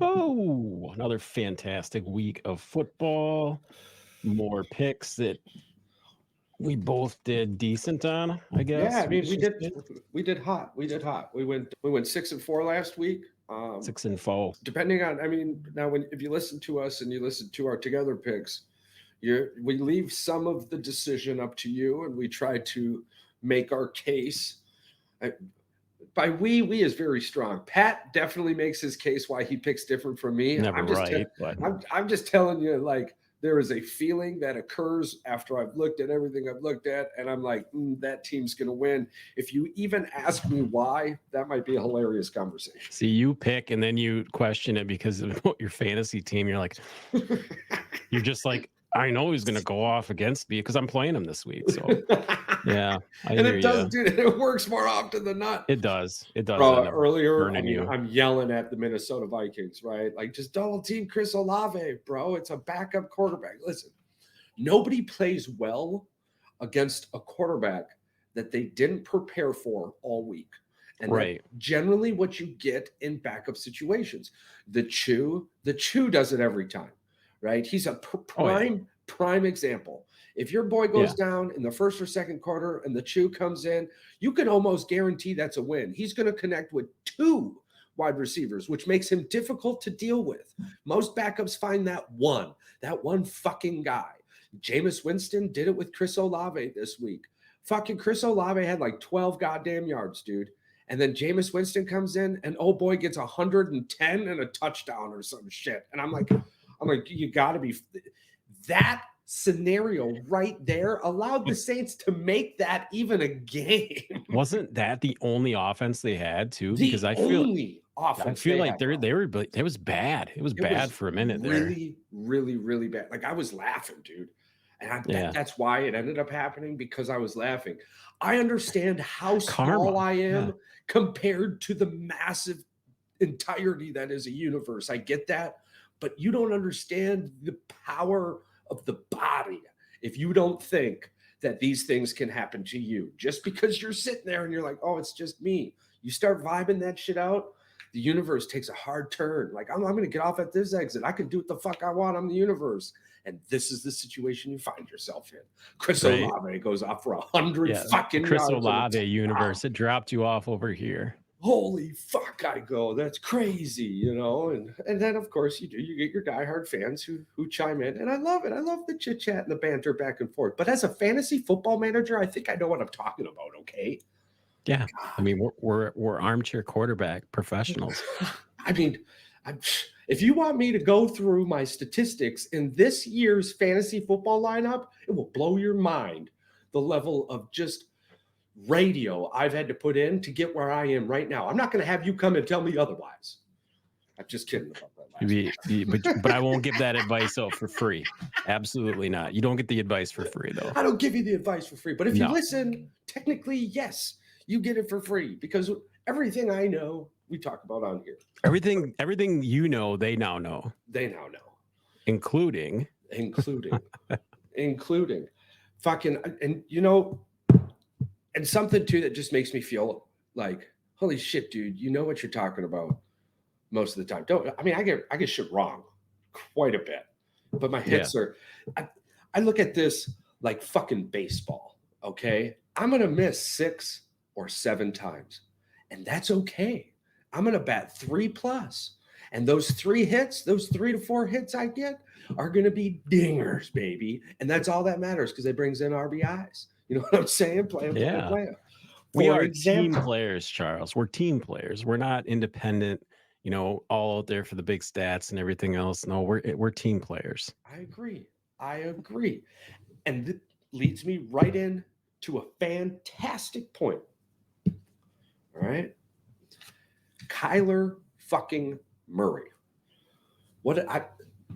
Oh, another fantastic week of football. More picks that we both did decent on, I Yeah, guess I we mean, should say. we did hot. We did hot. We went 6-4 last week. 6-4. Depending on, I mean, now when if you listen to us and you listen to our together picks, we leave some of the decision up to you, and we try to make our case. I, by we is very strong. Pat definitely makes his case why he picks different from me. Never right, but I'm just telling you, like, there is a feeling that occurs after I've looked at everything I've looked at, and I'm like, that team's going to win. If you even ask me why, that might be a hilarious conversation. see, you pick and then you question it because of your fantasy team. You're like, you're just like, I know he's gonna go off against me because I'm playing him this week. So yeah, I And hear it does, you. dude. It works more often than not. It does. It does Bro, end up earlier, I burning mean, you. I'm yelling at the Minnesota Vikings, right? Like, just double team Chris Olave, bro. It's a backup quarterback. Listen, nobody plays well against a quarterback that they didn't prepare for all week. And that's Right. generally what you get in backup situations. The Chew does it every time, right? He's a Oh yeah. prime example. If your boy goes Yeah. down in the first or second quarter and the Chew comes in, you can almost guarantee that's a win. He's going to connect with two wide receivers, which makes him difficult to deal with. Most backups find that one fucking guy. Jameis Winston did it with Chris Olave this week. Fucking Chris Olave had like 12 goddamn yards, dude. And then Jameis Winston comes in and oh boy gets 110 and a touchdown or some shit. And I'm like, you gotta be that scenario right there allowed the Saints to make that even a game. Wasn't that the only offense they had too? Because The only I offense feel they like had, bro. they were but it was bad. It was It bad was for a minute there. really, really, really bad. Like I was laughing, dude. And Yeah. that's why it ended up happening because I was laughing. I understand how small Karma. I Yeah. am compared to the massive entirety that is a universe. I get that. But you don't understand the power of the body if you don't think that these things can happen to you. Just because you're sitting there and you're like, oh, it's just me. You start vibing that shit out, the universe takes a hard turn. Like, I'm going to get off at this exit. I can do what the fuck I want. I'm the universe. And this is the situation you find yourself in. Chris Right. Olave goes off for 100 Yeah. fucking Chris yards. Olave universe. It dropped you off over here. Holy fuck, I go, that's crazy, and then of course you get your diehard fans who chime in, and I love it. I love the chit chat and the banter back and forth. But as a fantasy football manager, I think I know what I'm talking about. Okay, Yeah. I God. mean, we're armchair quarterback professionals. I mean, I'm, if you want me to go through my statistics in this year's fantasy football lineup, it will blow your mind. The level of just radio I've had to put in to get where I am right now. I'm not going to have you come and tell me otherwise. I'm just kidding about that last But I won't give that advice out for free. Absolutely not. You don't get the advice for free though. I don't give you the advice for free, but if you No. listen, technically, yes, you get it for free because everything I know, we talk about on here. Everything you know, they now know, They now know, including including, including fucking, and something too that just makes me feel like, holy shit, dude, you know what you're talking about most of the time. Don't I mean I get shit wrong quite a bit, but my yeah. hits are. I look at this like fucking baseball. Okay, I'm gonna miss 6 or 7 times, and that's okay. I'm gonna bat 3+, and those 3 hits, those 3 to 4 hits I get are gonna be dingers, baby, and that's all that matters because it brings in RBIs. You know what I'm saying? Yeah. Play. We For are team example, players, Charles. We're team players. We're not independent, all out there for the big stats and everything else. No, we're team players. I agree. I agree. And that leads me right in to a fantastic point. All right. Kyler fucking Murray.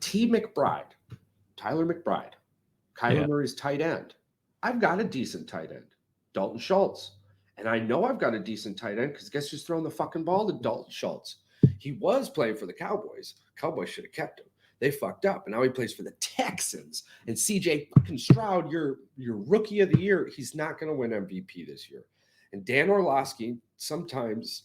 T. McBride, Tyler McBride, Kyler Yeah. Murray's tight end. I've got a decent tight end, Dalton Schultz. And I know I've got a decent tight end because guess who's throwing the fucking ball to Dalton Schultz? He was playing for the Cowboys. Cowboys should have kept him. They fucked up, and now he plays for the Texans. And CJ fucking Stroud, your rookie of the year, he's not going to win MVP this year. And Dan Orlovsky, sometimes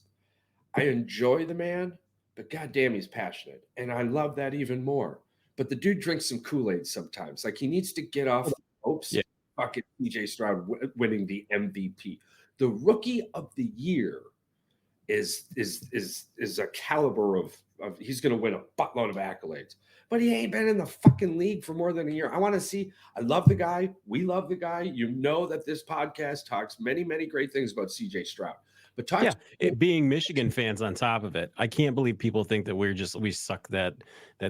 I enjoy the man, but goddamn, he's passionate. And I love that even more. But the dude drinks some Kool-Aid sometimes. Like, he needs to get off the ropes. Yeah. Fucking CJ Stroud winning the MVP. The rookie of the year is a caliber of he's going to win a buttload of accolades. But he ain't been in the fucking league for more than a year. I love the guy. We love the guy. You know that this podcast talks many, many great things about CJ Stroud. But it being Michigan fans on top of it, I can't believe people think that we suck that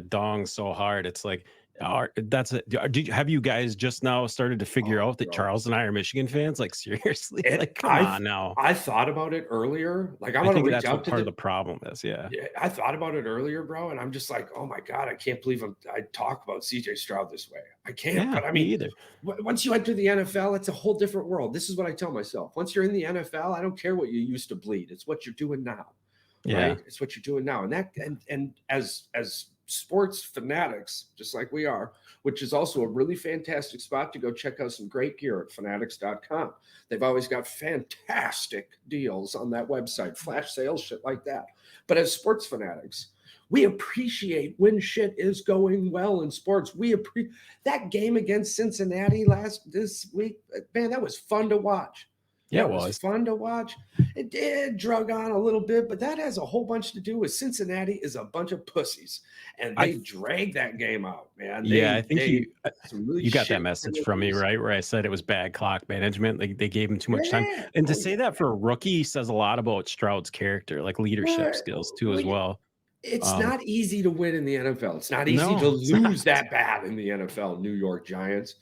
dong so hard. It's like, have you guys just now started to figure out that Charles and I are Michigan fans? Like, seriously, like, come on now. I thought about it earlier. Like, I I want to think reach that's out what to part of the problem is. Yeah, I thought about it earlier, bro, and I'm just like, oh my god, I can't believe I talk about CJ Stroud this way. I can't. Yeah, but I me mean, either. Once you enter the NFL, it's a whole different world. This is what I tell myself. Once you're in the NFL, I don't care what you used to bleed. It's what you're doing now. Yeah. Right? It's what you're doing now. And as sports fanatics, just like we are, which is also a really fantastic spot to go check out some great gear at fanatics.com. They've always got fantastic deals on that website, flash sales, shit like that. But as sports fanatics, we appreciate when shit is going well in sports. That game against Cincinnati this week, man, that was fun to watch. Yeah, it was fun to watch. It did drug on a little bit, but that has a whole bunch to do with Cincinnati is a bunch of pussies, and they dragged that game out, man. I think you got that message from me, right? Where I said it was bad clock management. Like, they gave him too much time. And to say that for a rookie says a lot about Stroud's character, like leadership skills too, as well. It's not easy to win in the NFL. It's not easy to lose that bad in the NFL. New York Giants.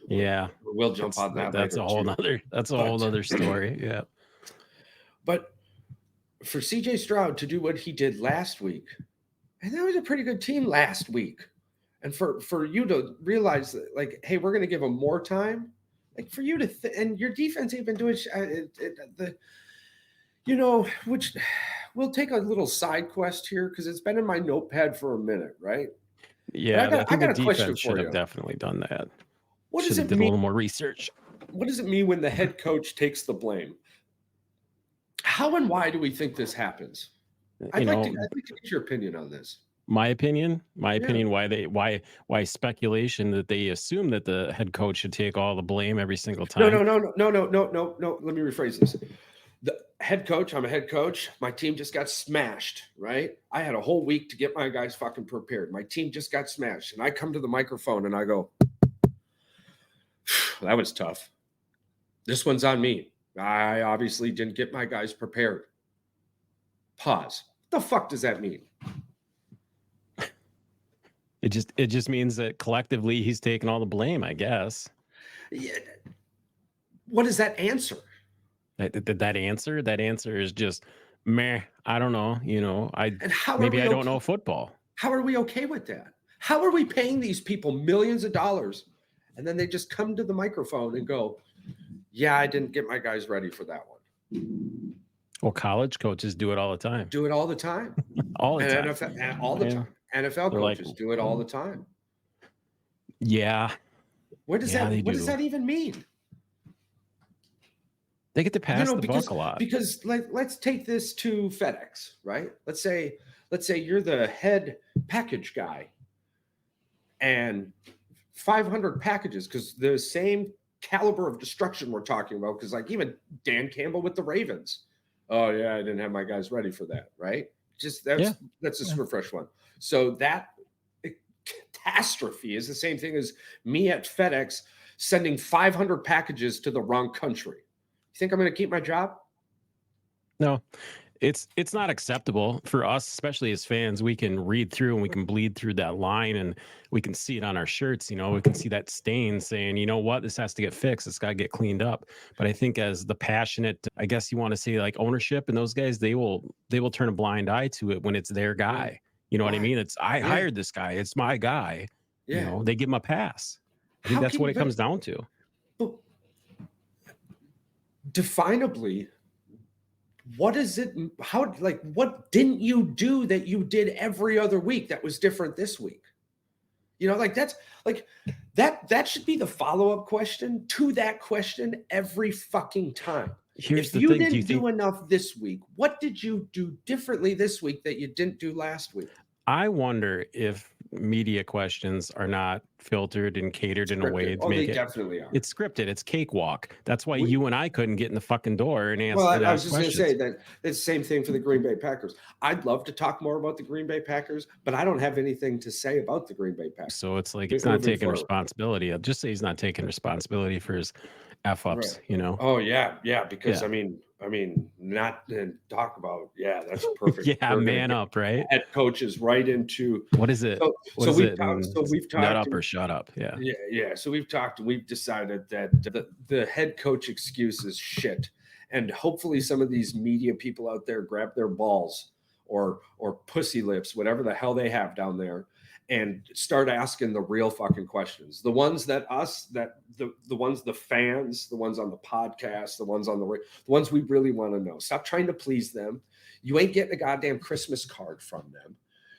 Yeah, we'll jump on that. That's a whole other story. Yeah, but for CJ Stroud to do what he did last week, and that was a pretty good team last week, and for you to realize that, like, hey, we're going to give him more time, like, for you to and your defense ain't been doing which we'll take a little side quest here because it's been in my notepad for a minute, right? Yeah, I got a question for should you. have definitely done that. What does it mean? A little more research. What does it mean when the head coach takes the blame? How and why do we think this happens? I'd like to get your opinion on this. My opinion, why speculation that they assume that the head coach should take all the blame every single time. No. Let me rephrase this. The head coach, I'm a head coach. My team just got smashed, right? I had a whole week to get my guys fucking prepared. My team just got smashed. And I come to the microphone and I go, that was tough. This one's on me. I obviously didn't get my guys prepared. Pause. What the fuck does that mean? It just means that collectively he's taking all the blame, I guess. Yeah. What is that answer? That answer is just meh. I don't know. I don't know football. How are we okay with that? How are we paying these people millions of dollars, and then they just come to the microphone and go, "Yeah, I didn't get my guys ready for that one." Well, college coaches do it all the time. All the time. NFL coaches do it all the time. Yeah. What does that even mean? They get to pass the buck a lot. Because let's take this to FedEx, right? Let's say you're the head package guy and 500 packages, because the same caliber of destruction we're talking about, because like even Dan Campbell with the Ravens. Oh yeah, I didn't have my guys ready for that, right? That's a super fresh one. So that catastrophe is the same thing as me at FedEx sending 500 packages to the wrong country. You think I'm going to keep my job? No, it's not acceptable for us, especially as fans. We can read through and we can bleed through that line, and we can see it on our shirts. We can see that stain saying, you know what, this has to get fixed. It's got to get cleaned up. But I think as the passionate, I guess you want to say, like, ownership and those guys, they will turn a blind eye to it when it's their guy. You know what I mean? It's I hired this guy. It's my guy. Yeah. They give him a pass. I think that's what it comes down to. Definably, what is it? What didn't you do that you did every other week that was different this week? That should be the follow-up question to that question every fucking time. Here's If the you thing. Do you didn't think do enough this week, what did you do differently this week that you didn't do last week? I wonder if media questions are not filtered and catered in a Scripted. way to Oh, they make it definitely are. it's scripted, it's cakewalk. That's why We you and I couldn't get in the fucking door and Well, I was ask just going to say questions. that it's the same thing for the Green Bay Packers. I'd love to talk more about the Green Bay Packers, but I don't have anything to say about the Green Bay Packers So it's like he's not moving taking forward. responsibility. I'll just say he's not taking responsibility for his F Right. ups, you know? Oh yeah, because Yeah. not and talk about that's perfect. Yeah, We're gonna man get up, right? head coaches right into What is it? What is it? we've Nut talked up or shut up? Yeah. yeah. So we've talked and we've decided that the head coach excuse is shit. And hopefully some of these media people out there grab their balls or pussy lips, whatever the hell they have down there, and start asking the real fucking questions. The ones that the fans, the ones on the podcast, the ones we really want to know. Stop trying to please them. You ain't getting a goddamn Christmas card from them.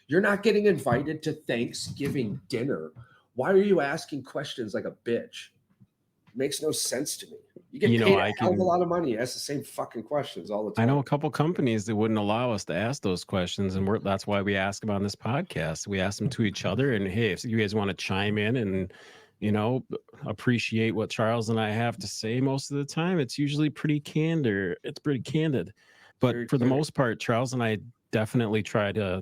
You're not getting invited to Thanksgiving dinner. Why are you asking questions like a bitch? It makes no sense to me. You get paid a hell of a lot of money. Ask the same fucking questions all the time. I know a couple companies that wouldn't allow us to ask those questions, and that's why we ask them on this podcast. We ask them to each other, and hey, if you guys want to chime in and appreciate what Charles and I have to say, most of the time it's usually pretty candid. It's pretty candid, but Very for the clear. most part, Charles and I definitely try to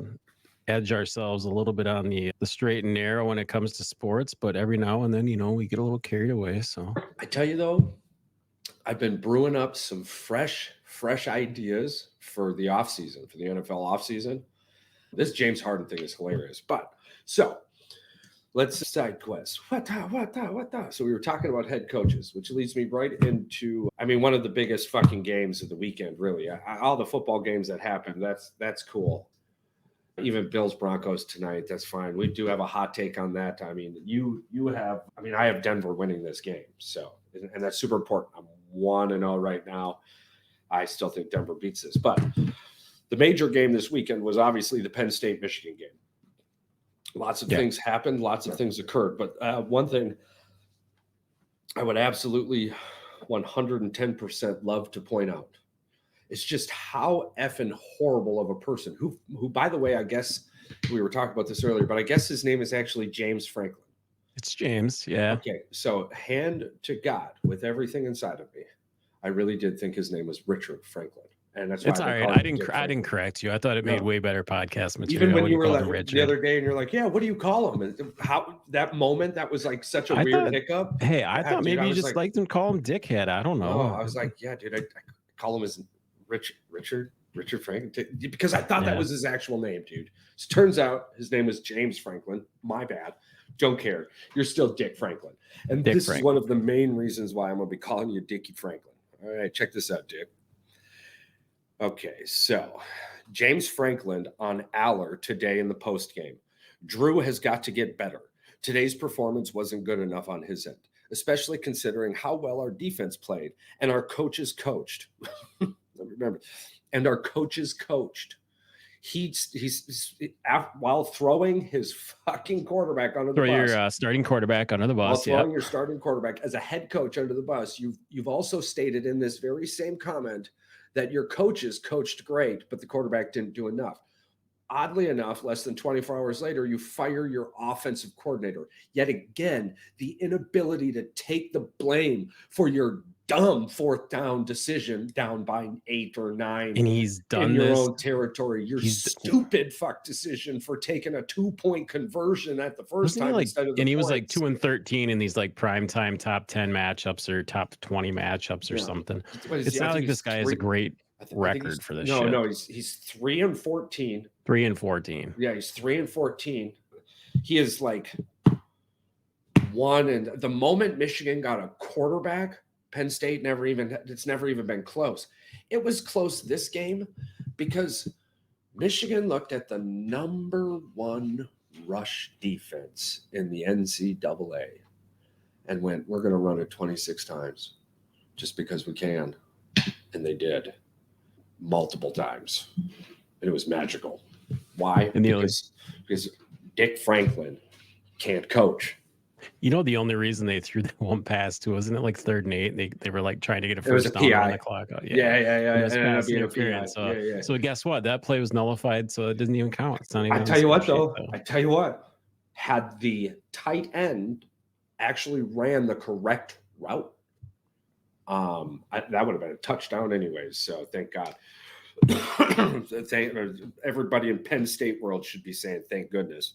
edge ourselves a little bit on the straight and narrow when it comes to sports. But every now and then, we get a little carried away. So I tell you though, I've been brewing up some fresh ideas for the offseason, for the NFL offseason. This James Harden thing is hilarious. But so let's side quest. What the? So we were talking about head coaches, which leads me right into, one of the biggest fucking games of the weekend, really. All the football games that happened, that's cool. Even Bills Broncos tonight, that's fine. We do have a hot take on that. I have Denver winning this game. So, and that's super important. I'm 1-0 right now. I still think Denver beats this. But the major game this weekend was obviously the Penn State Michigan game. Lots of things happened, lots of things occurred. But one thing I would absolutely 110% love to point out, it's just how effing horrible of a person who, by the way, I guess we were talking about this earlier, but I guess his name is actually James Franklin. It's James. Yeah. Okay. So hand to God with everything inside of me, I really did think his name was Richard Franklin. And that's why it's all right. I didn't correct you. I thought it made way better podcast material. Even when you were like the other day and you're like, yeah, what do you call him? How that moment, that was like such a weird hiccup. Hey, I thought maybe you just liked him call him dickhead. I don't know. I was like, yeah, dude, I call him as Richard Franklin, because I thought that was his actual name, dude. So turns out his name was James Franklin. My bad. Don't care. You're still Dick Franklin. And this is one of the main reasons why I'm going to be calling you Dickie Franklin. All right, check this out, Dick. Okay, so James Franklin on Aller today in the post game. Drew has got to get better. Today's performance wasn't good enough on his end, especially considering how well our defense played and our coaches coached. Remember, and our coaches coached. He's while throwing his fucking quarterback under the bus. Your starting quarterback under the bus. While throwing your starting quarterback as a head coach under the bus, you've also stated in this very same comment that your coaches coached great, but the quarterback didn't do enough. Oddly enough, less than 24 hours later, you fire your offensive coordinator. Yet again, the inability to take the blame for your dumb fourth down decision down by 8 or 9. And he's done in your own territory. Your stupid fuck decision for taking a 2-point conversion at the first time instead of the he was points. 2-13 in these primetime top 10 matchups or top 20 matchups or something. It's not like this guy has a great record for this shit. No, he's 3-14. 3-14. Yeah, he's 3-14. He is one, and the moment Michigan got a quarterback, Penn State it's never even been close. It was close this game because Michigan looked at the number 1 rush defense in the NCAA and went, we're going to run it 26 times just because we can. And they did multiple times. And it was magical. Why? Because Dick Franklin can't coach. You know, the only reason they threw that one pass to, wasn't it like 3rd and 8? They were like trying to get a It was a first down to run the PI. clock out. Yeah. Yeah. And it It was ended up pass being a PI. interference. So Yeah. so guess what? That play was nullified, so it doesn't even count. It's not even I on the tell you score what, sheet, though. though. I tell you what. Had the tight end actually ran the correct route, that would have been a touchdown anyways. So thank God. Everybody in Penn State world should be saying thank goodness.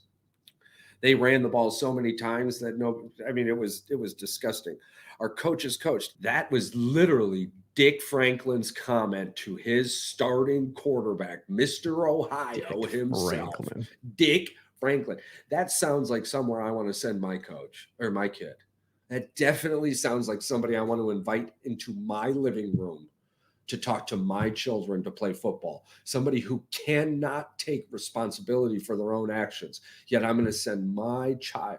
They ran the ball so many times that it was disgusting. Our coaches coached. That was literally Dick Franklin's comment to his starting quarterback, Mr. Ohio Dick himself. Franklin. Dick Franklin. That sounds like somewhere I want to send my coach or my kid. That definitely sounds like somebody I want to invite into my living room to talk to my children to play football. Somebody who cannot take responsibility for their own actions. Yet I'm going to send my child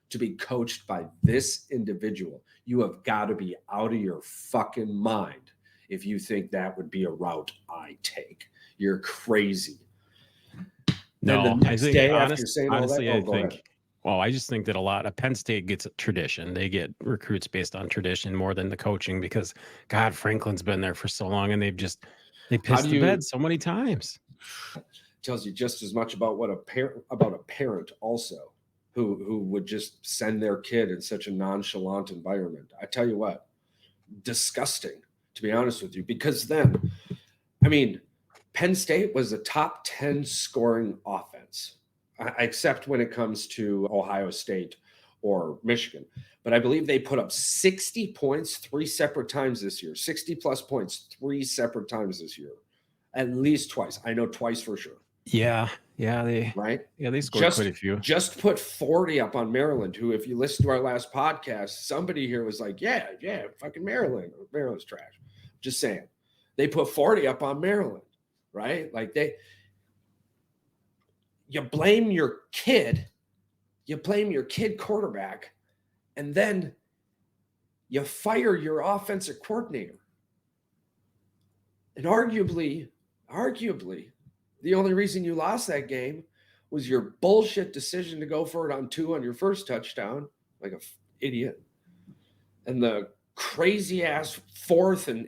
to be coached by this individual. You have got to be out of your fucking mind if you think that would be a route I take. You're crazy. Then the No, I next think day after saying all that, honestly, I go ahead. think, well, I just think that a lot of Penn State gets a tradition. They get recruits based on tradition more than the coaching because God, Franklin's been there for so long and they How pissed do the you bed so many times. tells you just as much about what a parent also who would just send their kid in such a nonchalant environment. I tell you what, disgusting, to be honest with you, because then, Penn State was a top 10 scoring offense, except when it comes to Ohio State or Michigan. But I believe they put up 60 points 3 separate times this year, 60 plus points 3 separate times this year, at least twice. I know twice for sure. Yeah, Right? they scored quite a few. Just put 40 up on Maryland, who, if you listen to our last podcast, somebody here was like, yeah, fucking Maryland. Maryland's trash. Just saying. They put 40 up on Maryland, right? Like you blame your kid quarterback, and then you fire your offensive coordinator. And arguably, the only reason you lost that game was your bullshit decision to go for it on 2 on your first touchdown, like an idiot. And the crazy ass 4th and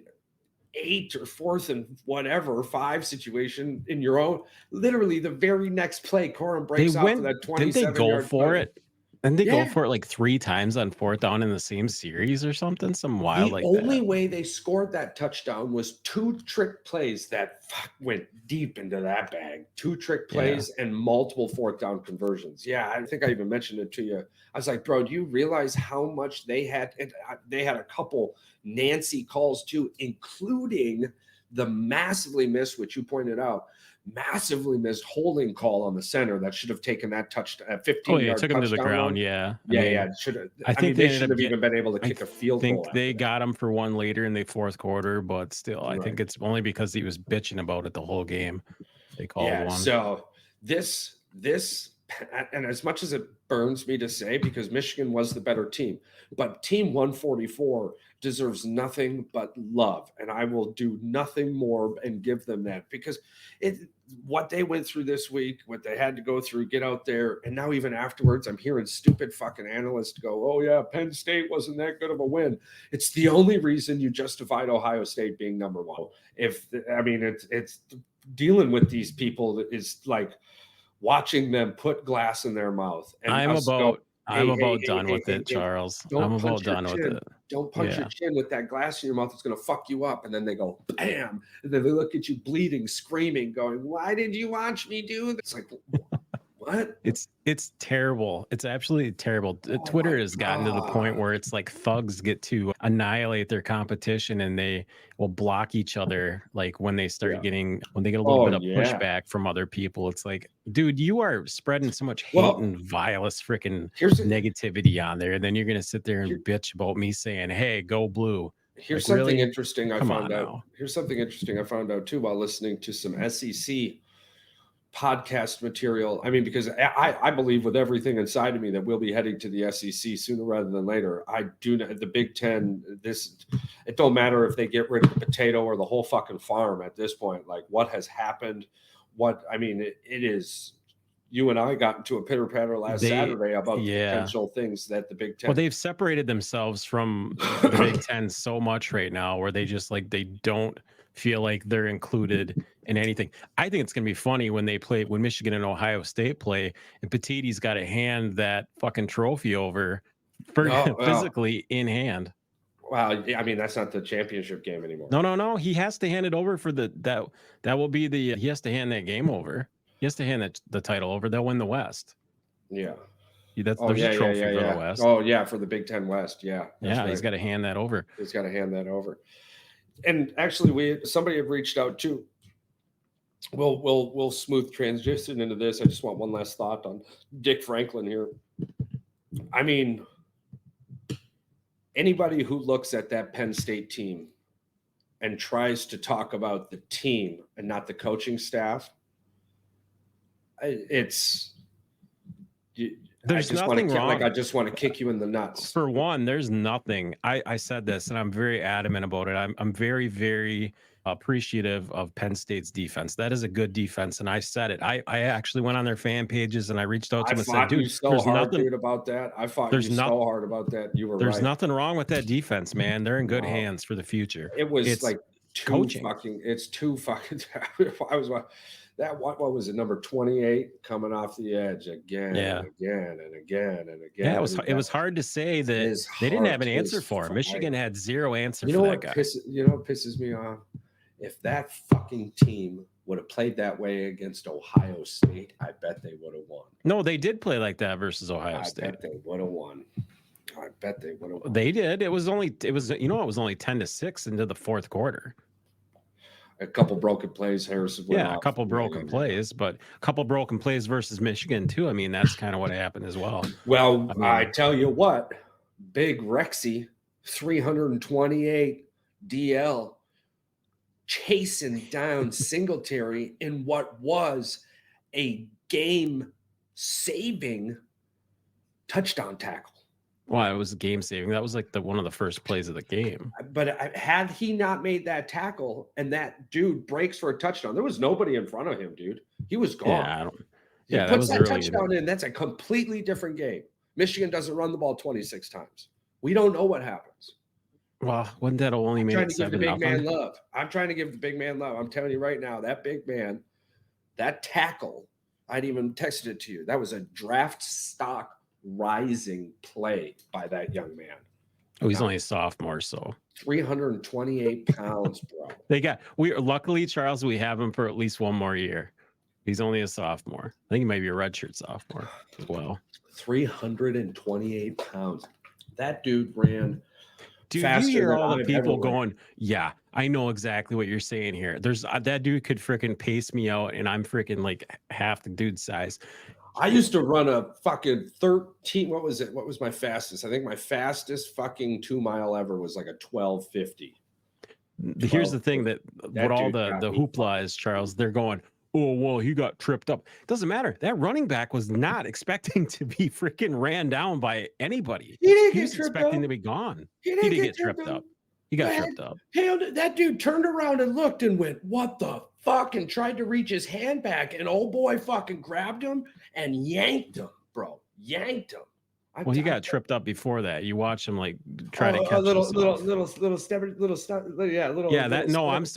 8 or 4th and whatever 5 situation in your own, literally the very next play, Corum breaks out for that 27-yard Didn't they go for play. it? And they go Yeah. for it like 3 times on 4th down in the same series or something, some wild The like only that. way they scored that touchdown was 2 trick plays that went deep into that bag. 2 trick plays and multiple 4th down conversions. Yeah, I think I even mentioned it to you. I was like, bro, do you realize how much they had? And they had a couple Nancy calls too, including the massively missed, which you pointed out, massively missed holding call on the center that should have taken that touchdown, 15-yard took him to the ground. run. Yeah. Should have. I think they shouldn't have even been able to kick a field goal. I think they got him for one later in the 4th quarter, but still, I think it's only because he was bitching about it the whole game. They called one. So this, and as much as it burns me to say, because Michigan was the better team, but Team 144 deserves nothing but love, and I will do nothing more and give them that, because what they went through this week, what they had to go through, get out there, and now even afterwards, I'm hearing stupid fucking analysts go, "Oh yeah, Penn State wasn't that good of a win." It's the only reason you justified Ohio State being number 1. It's dealing with these people is like watching them put glass in their mouth. And I'm about done with it, Charles. I'm about done with it. Don't punch your chin with that glass in your mouth. It's going to fuck you up. And then they go, bam. And then they look at you bleeding, screaming, going, "Why did you watch me do this?" It's like, what? It's terrible. It's absolutely terrible. Twitter has gotten to the point where it's like thugs get to annihilate their competition and they will block each other. Like when they start when they get a little bit of pushback from other people, it's like, dude, you are spreading so much hate and vilest freaking negativity on there. And then you're going to sit there and bitch about me saying, "Hey, go blue." Here's something interesting I found out. Here's something interesting I found out too while listening to some SEC podcast material. Because I believe with everything inside of me that we'll be heading to the SEC sooner rather than later. I do not, the Big Ten, it don't matter if they get rid of the potato or the whole fucking farm at this point. Like what has happened, it is you and I got into a pitter patter last Saturday about the Yeah. potential things that the Big Well, Ten. they've separated themselves from the Big Ten so much right now where they just like they don't feel like they're included in anything. I think it's gonna be funny when when Michigan and Ohio State play, and Petitti's got to hand that fucking trophy over for Oh, well, physically in hand. wow. I mean, that's not the championship game anymore. No, no, no. He has to hand it over for that will be the he has to hand that game over. He has to hand the title over. They'll win the West. Yeah. Oh, There's a yeah, yeah, trophy yeah, for the yeah. West. Oh, yeah, for the Big Ten West. Yeah, that's Yeah, right. he's got to hand that over. He's got to hand that over. And actually, somebody had reached out too. We'll smooth transition into this. I just want one last thought on Dick Franklin here. I mean, anybody who looks at that Penn State team and tries to talk about the team and not the coaching staff, it's There's I just want nothing to wrong. I just want to kick you in the nuts. For one, there's nothing. I said this, and I'm very adamant about it. I'm very, very appreciative of Penn State's defense. That is a good defense, and I said it. I actually went on their fan pages and I reached out to I them and said, fought you "Dude, so there's hard, nothing. dude, about that. I fought There's you not. so hard about that. You were There's right. nothing wrong with that defense, man. They're in good No. hands for the future. It was It's like coaching. it's too fucking. I was that what was it, number 28 coming off the edge again Yeah. and again and again and again. Yeah, I mean, it was hard to say it that is they didn't have hard an answer as for him. fuck. Michigan had zero answer You for know that what guy. pisses me off? If that fucking team would have played that way against Ohio State, I bet they would have won. No, they did play like that versus Ohio State. I bet they would have won. I bet they would have won. They did. It was only 10-6 into the fourth quarter. A couple broken plays, Harrison went off. A couple broken plays, but a couple broken plays versus Michigan too. I mean, that's kind of what happened as well. Well, I tell you what, Big Rexy, 328 DL, chasing down Singletary in what was a game-saving touchdown tackle. Well, it was game saving. That was like one of the first plays of the game. But had he not made that tackle and that dude breaks for a touchdown, there was nobody in front of him, dude. He was gone. Yeah, that was that touchdown in. That's a completely different game. Michigan doesn't run the ball 26 times. We don't know what happens. Well, wouldn't that only mean it's 7-0? I'm trying to give the big man love. I'm telling you right now, that big man, that tackle, I'd even texted it to you. That was a draft stock rising play by that young man. Oh, he's only a sophomore, so 328 pounds, bro. Luckily, Charles, we have him for at least one more year. He's only a sophomore. I think he might be a redshirt sophomore as well. 328 pounds. That dude ran. Dude, you hear all the people going, yeah, I know exactly what you're saying here. There's that dude could freaking pace me out, and I'm freaking like half the dude's size. I used to run a fucking 13. What was it? What was my fastest? I think my fastest fucking 2 mile ever was like a 12:50. Here's the thing that what all the hoopla is, Charles. They're going, oh, well, he got tripped up. Doesn't matter. That running back was not expecting to be freaking ran down by anybody. He was expecting to be gone. He didn't get tripped up. He got tripped up. Hell, that dude turned around and looked and went, what the fuck? And tried to reach his hand back. And old boy fucking grabbed him and yanked him, bro. Yanked him. Well, he got tripped up before that. You watch him like try to catch a little step.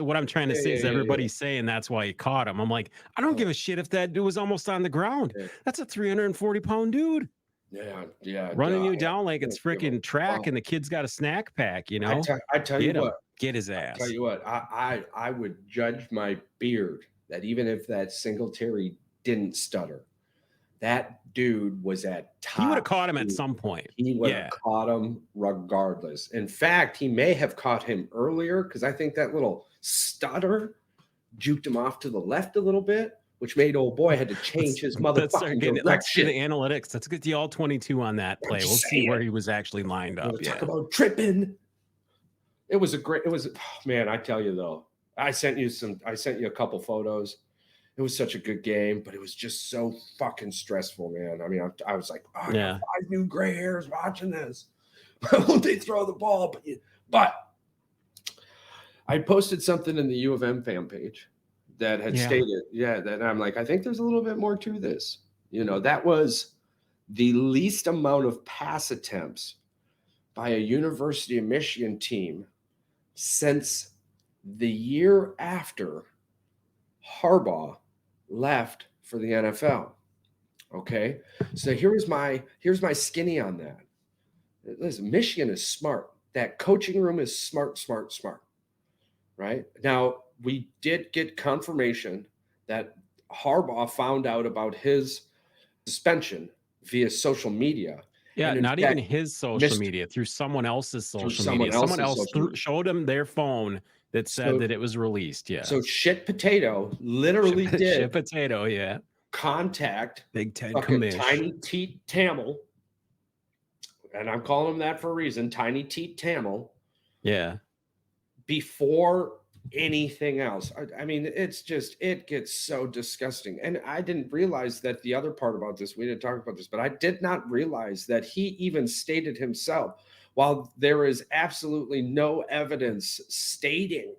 What I'm trying to say is everybody's saying that's why he caught him. I'm like, I don't give a shit if that dude was almost on the ground. That's a 340-pound dude. Yeah. Running you down like it's freaking track, and the kid's got a snack pack, you know? I tell you what. Get his ass. I tell you what, I would judge my beard that even if that Singletary didn't stutter, that dude was at top. He would have caught him at some point. He would have caught him regardless. In fact, he may have caught him earlier because I think that little stutter juked him off to the left a little bit, which made old boy had to change his motherfucking direction. Let's get the analytics. Let's get the all 22 on that play. We'll see where he was actually lined up. Talk about tripping. It was man, I tell you though, I sent you a couple photos. It was such a good game, but it was just so fucking stressful, man. I mean, I was like, I got 5 new gray hairs watching this. Won't they throw the ball? But I posted something in the U of M fan page that had stated, that I'm like, I think there's a little bit more to this. That was the least amount of pass attempts by a University of Michigan team since the year after Harbaugh left for the NFL. Okay, so here's my skinny on that. Listen, Michigan is smart. That coaching room is smart. Right now, we did get confirmation that Harbaugh found out about his suspension via social media. Yeah, And in not even fact, his social missed media, through someone else's through social someone media. Someone else's else social media. showed him their phone that said that it was released. Yeah. So shit potato literally Shit did potato. Yeah. contact Big Ted fucking Commish. Tiny Teat Tamil, and I'm calling him that for a reason, Tiny Teat Tamil, Yeah. before anything else. I mean, it gets so disgusting. And I didn't realize that the other part about this, we didn't talk about this, but I did not realize that he even stated himself, while there is absolutely no evidence stating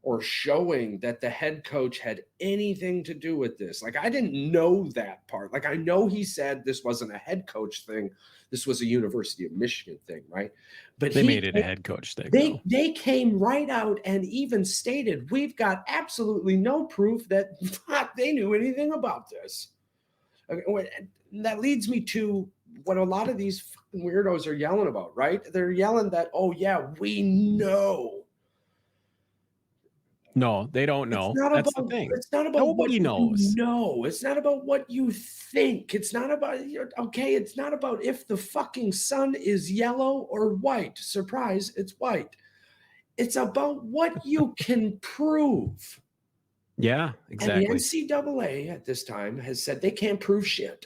or showing that the head coach had anything to do with this. Like, I didn't know that part. Like, I know he said this wasn't a head coach thing. This was a University of Michigan thing, right? But they made it a head coach thing. They came right out and even stated, we've got absolutely no proof that they knew anything about this. That leads me to what a lot of these fucking weirdos are yelling about, right? They're yelling that, oh yeah, we know. No, they don't know. That's the thing. It's not about Nobody knows. No, it's not about what you think. It's not about, okay, it's not about if the fucking sun is yellow or white. Surprise, it's white. It's about what you can prove. Yeah, exactly. And the NCAA at this time has said they can't prove shit.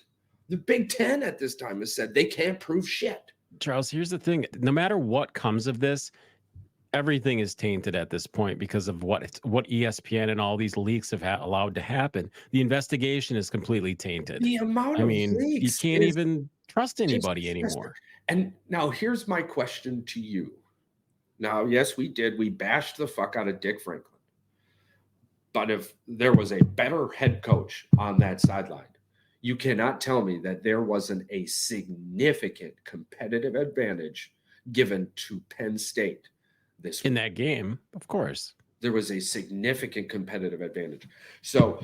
The Big Ten at this time has said they can't prove shit. Charles, here's the thing. No matter what comes of this, everything is tainted at this point because of what ESPN and all these leaks have allowed to happen. The investigation is completely tainted. The amount of leaks, you can't even trust anybody anymore. And now here's my question to you. Now, yes, we bashed the fuck out of Dick Franklin. But if there was a better head coach on that sideline, you cannot tell me that there wasn't a significant competitive advantage given to Penn State this week. In that game, of course. There was a significant competitive advantage. So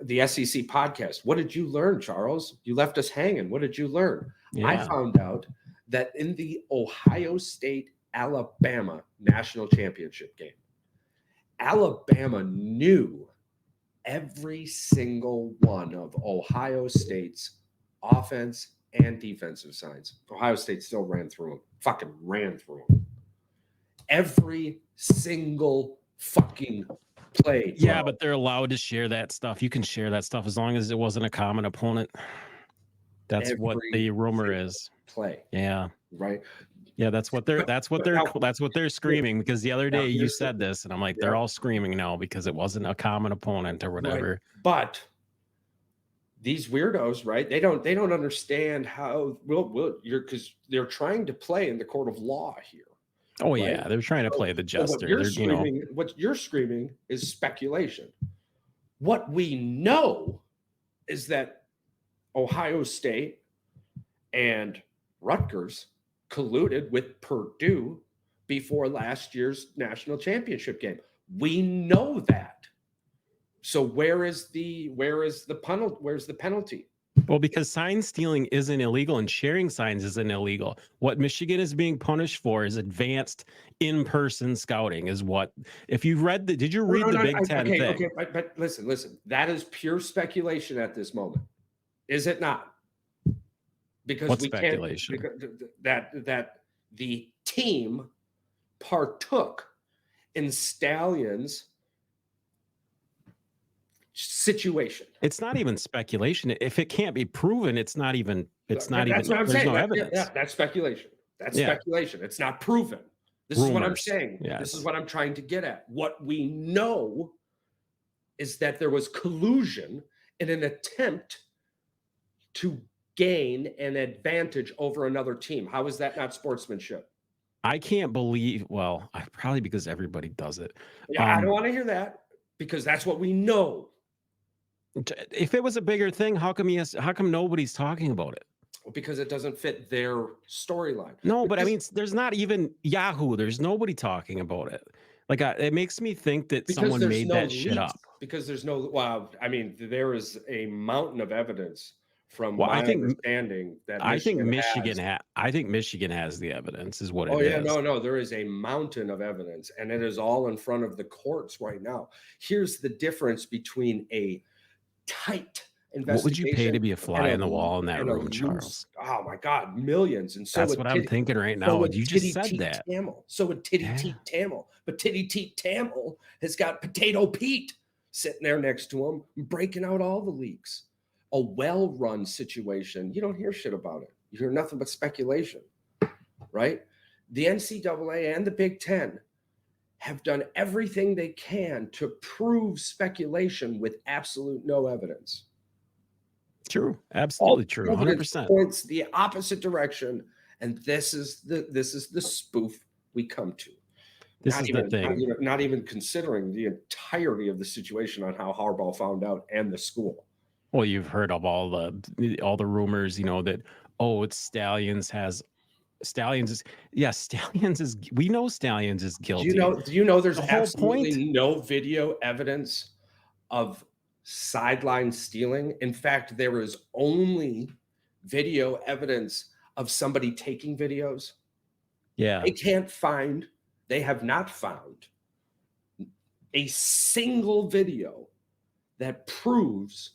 the SEC podcast, what did you learn, Charles? You left us hanging. What did you learn? Yeah. I found out that in the Ohio State-Alabama national championship game, Alabama knew every single one of Ohio State's offense and defensive signs. Ohio State still ran through them. Every single fucking play. Bro. Yeah, but they're allowed to share that stuff. You can share that stuff as long as it wasn't a common opponent. That's what the rumor is. Play. Yeah. Right. Yeah, that's what they're screaming, because the other day you said this and I'm like, they're all screaming now because it wasn't a common opponent or whatever. Right. But these weirdos, right? They don't understand how because they're trying to play in the court of law here. Oh right? Yeah, they're trying to play the jester. What you're screaming is speculation. What we know is that Ohio State and Rutgers colluded with Purdue before last year's national championship game. We know that. So where's the penalty? Well, because sign stealing isn't illegal and sharing signs isn't illegal. What Michigan is being punished for is advanced in-person scouting. Is what, if you read did you read the Big Ten thing? Okay, but listen. That is pure speculation at this moment, is it not? Because what speculation? That the team partook in Stallion's situation. It's not even speculation. If it can't be proven, it's not even. That's what I'm there's saying. No evidence. Yeah, that's speculation. Speculation. It's not proven. This is what I'm saying. Yes. This is what I'm trying to get at. What we know is that there was collusion in an attempt to gain an advantage over another team. How is that not sportsmanship? I can't believe. Well, probably because everybody does it. Yeah, I don't want to hear that, because that's what we know. If it was a bigger thing, how come nobody's talking about it? because it doesn't fit their storyline. No, but I Because mean, there's not even Yahoo. There's nobody talking about it. Like, it makes me think that because someone there's made no that shit leaks. up. Because there's no well, I mean, there is a mountain of evidence from Well, my understanding that Michigan has. I think Michigan has the evidence, is what Oh it yeah, is. no, there is a mountain of evidence, and it is all in front of the courts right now. Here's the difference between a tight What would you pay investigation to be a and fly in the wall in that and a room, loose. Charles? Oh my God, millions. And That's what I'm thinking right So now. would You just Titty said Teat that. Tamil. So would Titty Yeah. Teat Tamil. But Titty Teat Tamil has got Potato Pete sitting there next to him, breaking out all the leaks. A well-run situation. You don't hear shit about it. You hear nothing but speculation, right? The NCAA and the Big Ten have done everything they can to prove speculation with absolute no evidence. True. All Absolutely true. the evidence 100%. points the opposite direction, and this is the spoof we come to. This is the thing. Not even considering the entirety of the situation on how Harbaugh found out and the school. Well, you've heard of all the rumors, that it's Stallions is Stallions is we know Stallions is guilty. Do you know there's The whole absolutely point. no video evidence of sideline stealing? In fact, there is only video evidence of somebody taking videos. Yeah. They have not found a single video that proves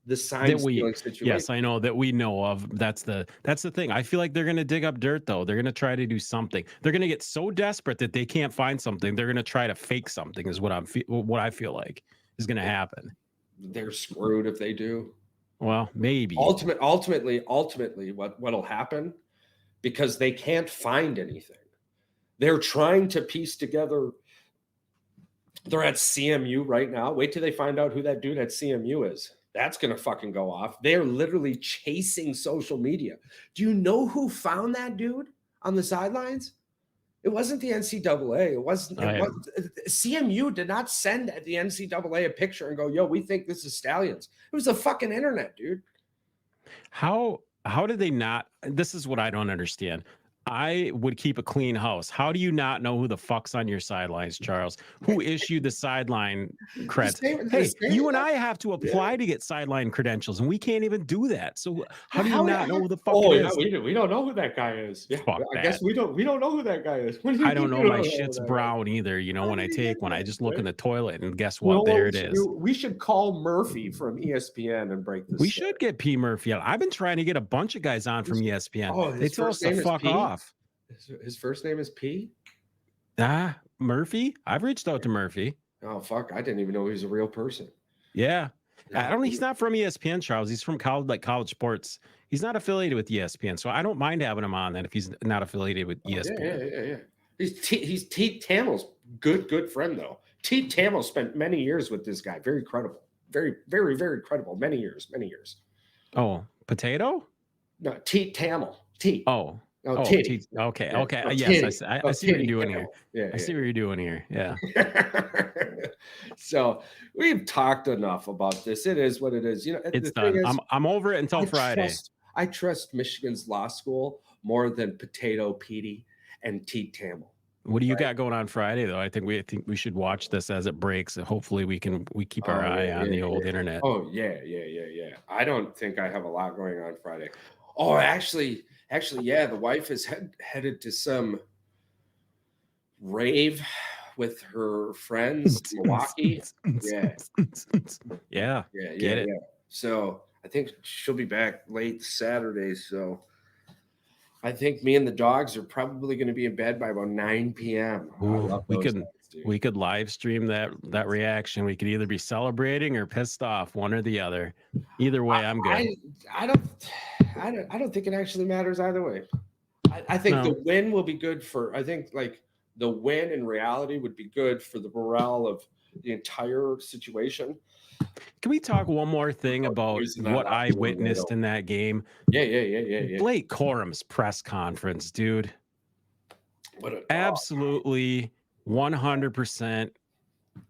the sign stealing situation. Yes, I know that we know of. That's the thing. I feel like they're going to dig up dirt, though. They're going to try to do something. They're going to get so desperate that they can't find something. They're going to try to fake something. Is what I feel like is going to happen. They're screwed if they do. Well, maybe. Ultimately, what'll happen, because they can't find anything. They're trying to piece together. They're at CMU right now. Wait till they find out who that dude at CMU is. That's going to fucking go off. They're literally chasing social media. Do you know who found that dude on the sidelines? It wasn't the NCAA. It wasn't CMU did not send the NCAA a picture and go, yo, we think this is Stallions. It was the fucking internet, dude. How did they not? This is what I don't understand. I would keep a clean house. How do you not know who the fuck's on your sidelines, Charles? Who issued the sideline creds? Hey, you and I have to apply to get sideline credentials, and we can't even do that. So how do you not know who the fuck it is? We don't know who that guy is. Yeah, I guess we don't know who that guy is. I don't know my shit's brown either. When I take one, I just look in the toilet and guess what? There it is. We should call Murphy from ESPN and break this. We should get P. Murphy on. I've been trying to get a bunch of guys on from ESPN. Oh, they tell us to fuck off. His first name is P? Murphy? I've reached out to Murphy. Oh, fuck. I didn't even know he was a real person. Yeah. I don't. He's not from ESPN, Charles. He's from college sports. He's not affiliated with ESPN, so I don't mind having him on. Then if he's not affiliated with ESPN, yeah. He's Teat Tamil's good friend though. Teat Tamil spent many years with this guy. Very credible. Very, very, very credible. Many years. Oh, Potato? No, Teat Tamil. Teat. Oh. Oh, Titty. Okay. Yes, I see what you're doing here. Yeah, I see what you're doing here. Yeah. So we've talked enough about this. It is what it is. It's done. I'm over it until Friday. I trust Michigan's law school more than Potato Petey and Teat Tamil. What do you got going on Friday though? I think we should watch this as it breaks, and hopefully we keep our eye on the old internet. Oh yeah. I don't think I have a lot going on Friday. Oh, actually, yeah, the wife is headed to some rave with her friends in Milwaukee. Yeah. Get it. So I think she'll be back late Saturday. So I think me and the dogs are probably going to be in bed by about 9 p.m. Ooh, we could live stream that reaction. We could either be celebrating or pissed off, one or the other. Either way, I'm good. I don't think it actually matters either way. I think the win will be good I think like the win in reality would be good for the morale of the entire situation. Can we talk one more thing about what I witnessed in that game? Yeah. Blake Corum's press conference, dude. Absolutely 100%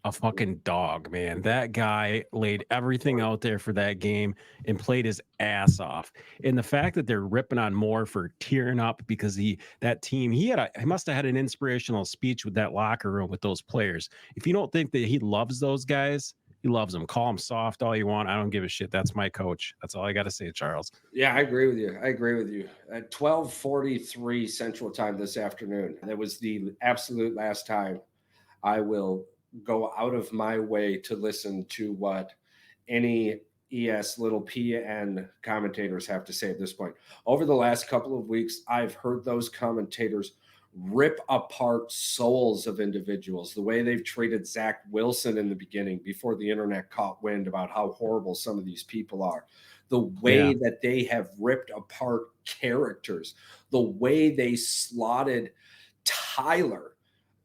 a fucking dog, man. That guy laid everything out there for that game and played his ass off. And the fact that they're ripping on Moore for tearing up because that team, he must have had an inspirational speech with that locker room with those players. If you don't think that he loves those guys, he loves them. Call him soft all you want. I don't give a shit. That's my coach. That's all I got to say, Charles. Yeah, I agree with you. I agree with you. At 12:43 Central Time this afternoon, that was the absolute last time I will go out of my way to listen to what any little PN commentators have to say at this point. Over the last couple of weeks, I've heard those commentators rip apart souls of individuals. The way they've treated Zach Wilson in the beginning before the internet caught wind about how horrible some of these people are. The way that they have ripped apart characters, the way they slotted Tyler,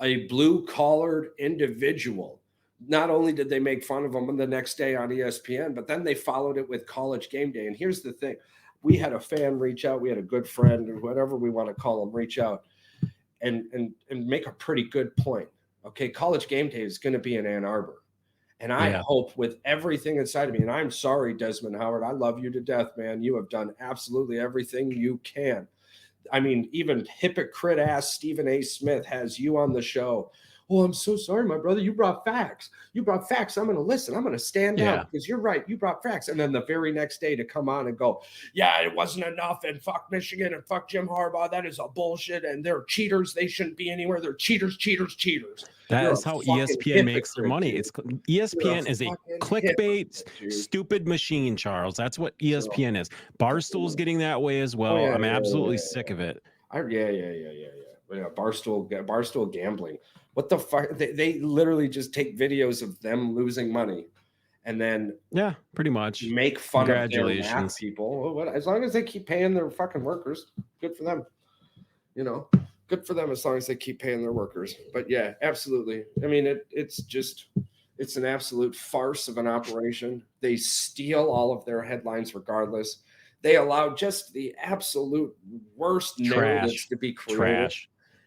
a blue-collared individual. Not only did they make fun of him the next day on ESPN, but then they followed it with College Game Day. And here's the thing. We had a fan reach out. We had a good friend, or whatever we want to call him, reach out and make a pretty good point. Okay, College Game Day is going to be in Ann Arbor. And I hope with everything inside of me, and I'm sorry, Desmond Howard, I love you to death, man. You have done absolutely everything you can. I mean, even hypocrite ass Stephen A. Smith has you on the show. Oh, I'm so sorry, my brother. You brought facts. You brought facts. I'm going to listen. I'm going to stand down because you're right. You brought facts. And then the very next day to come on and go, yeah, it wasn't enough. And fuck Michigan and fuck Jim Harbaugh. That is a bullshit. And they're cheaters. They shouldn't be anywhere. They're cheaters, cheaters, cheaters. That is how ESPN makes their money. It's ESPN is a clickbait, stupid machine, Charles. That's what ESPN is. Barstool's getting that way as well. I'm absolutely sick of it. Yeah, Barstool gambling. What the fuck? They literally just take videos of them losing money and then pretty much make fun of their math people. Well, as long as they keep paying their fucking workers, good for them. You know, good for them as long as they keep paying their workers. But yeah, absolutely. I mean, it's an absolute farce of an operation. They steal all of their headlines regardless. They allow just the absolute worst narratives to be created.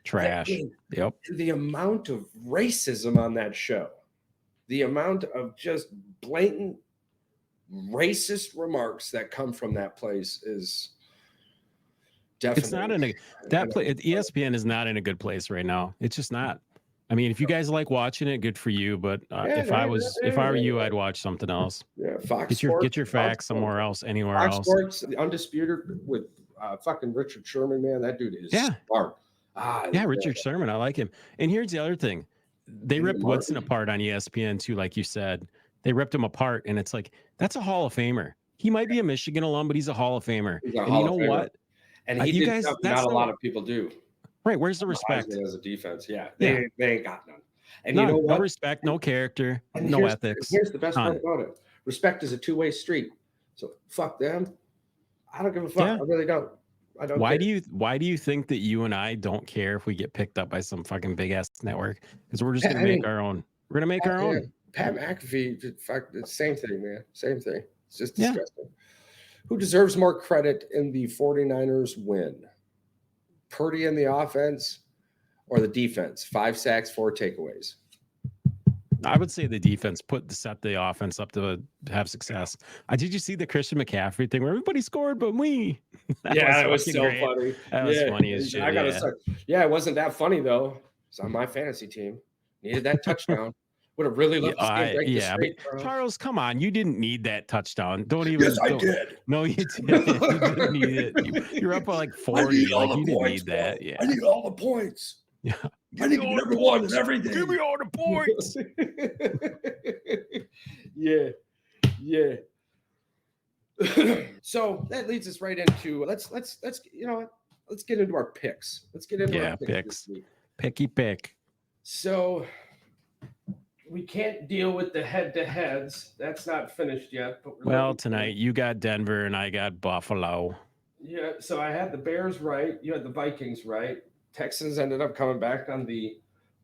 Trash. Yep. The amount of racism on that show, the amount of just blatant racist remarks that come from that place is definitely. It's not in ESPN is not in a good place right now. It's just not. I mean, if you guys like watching it, good for you. But if I were you, I'd watch something else. Yeah, Fox Sports. Get your facts somewhere else, anywhere else. Fox Sports, the Undisputed with fucking Richard Sherman, man. That dude is smart. Richard Sherman, I like him. And here's the other thing: they ripped Woodson apart on ESPN too, like you said. They ripped him apart, and it's like that's a Hall of Famer. He might be a Michigan alum, but he's a Hall of Famer. And you know what? And he did stuff not a lot of people do. Right? Where's the respect as a defense? They ain't got none. And none, you know what? No respect, no character, no ethics. Here's the best part about it: respect is a two-way street. So fuck them. I don't give a fuck. I really don't. I don't. Why do you think that you and I don't care if we get picked up by some fucking big ass network? Because we're just gonna make our own. We're gonna make our own. Pat McAfee, fuck, the same thing, man. Same thing. It's just disgusting. Who deserves more credit in the 49ers win? Purdy in the offense or the defense? 5 sacks, 4 takeaways. I would say the defense set the offense up to have success. Did you see the Christian McCaffrey thing where everybody scored but me? It was so funny. That was funny as shit. It wasn't that funny though. It's on my fantasy team. Needed that touchdown. Would have really loved to see but Charles, come on. You didn't need that touchdown. Don't even. Yes, I did. No, you didn't. You didn't need it. You're up by like 40. You didn't need that. Yeah. I need all the points. Yeah. I need everyone and everything. Give me all the points. Yeah. So that leads us right into let's get into our picks. Let's get into our picks. Picky pick. So we can't deal with the head-to-heads. That's not finished yet. But tonight you got Denver and I got Buffalo. Yeah, so I had the Bears right. You had the Vikings right. Texans ended up coming back on the